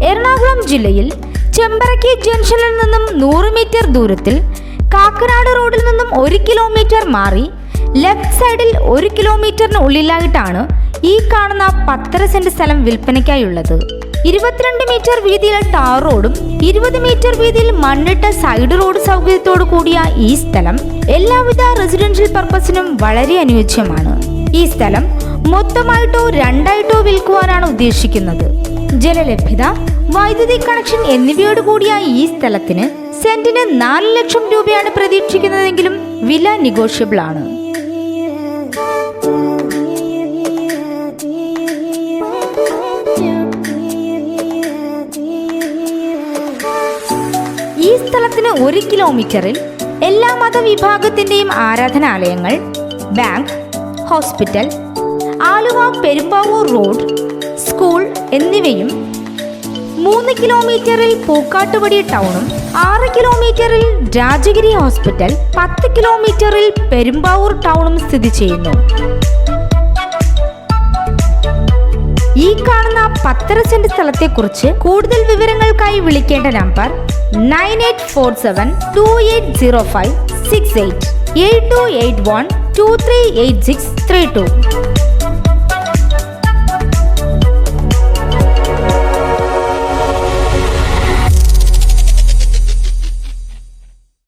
എറണാകുളം ജില്ലയിൽ ചെമ്പറക്കി ജംഗ്ഷനിൽ നിന്നും 100 മീറ്റർ ദൂരത്തിൽ കാക്കനാട് റോഡിൽ നിന്നും 1 കിലോമീറ്റർ മാറി ലെഫ്റ്റ് സൈഡിൽ 1 കിലോമീറ്ററിന് ഉള്ളിലായിട്ടാണ് ഈ കാണുന്ന 10 സെന്റ് സ്ഥലം വിൽപ്പനയ്ക്കായുള്ളത്. 22 മീറ്റർ വീതിയിൽ ടാർ റോഡും 20 മീറ്റർ വീതിയിൽ മണ്ണിട്ട സൈഡ് റോഡ് സൗകര്യത്തോടു കൂടിയ ഈ സ്ഥലം എല്ലാവിധ റെസിഡൻഷ്യൽ പർപ്പസിനും വളരെ അനുയോജ്യമാണ്. ഈ സ്ഥലം മൊത്തമായിട്ടോ രണ്ടായിട്ടോ വിൽക്കുവാനാണ് ഉദ്ദേശിക്കുന്നത്. ജലലഭ്യത, വൈദ്യുതി കണക്ഷൻ എന്നിവയോട് കൂടിയ ഈ സ്ഥലത്തിന് സെന്റിന് 4 ലക്ഷം രൂപയാണ് പ്രതീക്ഷിക്കുന്നതെങ്കിലും വില നെഗോഷ്യബിൾ ആണ്. ഈ സ്ഥലത്തിന് 1 കിലോമീറ്ററിൽ എല്ലാ മതവിഭാഗത്തിന്റെയും ആരാധനാലയങ്ങൾ, bank, hospital, Aluva Perumbavoor road, school എന്നിവയും 3 കിലോമീറ്ററിൽ പൂക്കാട്ടുപടി ടൗണും 6 കിലോമീറ്ററിൽ രാജഗിരി ഹോസ്പിറ്റൽ, 10 കിലോമീറ്ററിൽ പെരുമ്പാവൂർ ടൗണും സ്ഥിതി ചെയ്യുന്നു. ഈ കാണുന്ന 10 സെന്റ് സ്ഥലത്തെക്കുറിച്ച് കൂടുതൽ വിവരങ്ങൾക്കായി വിളിക്കേണ്ട നമ്പർ 9847280568 8281238632.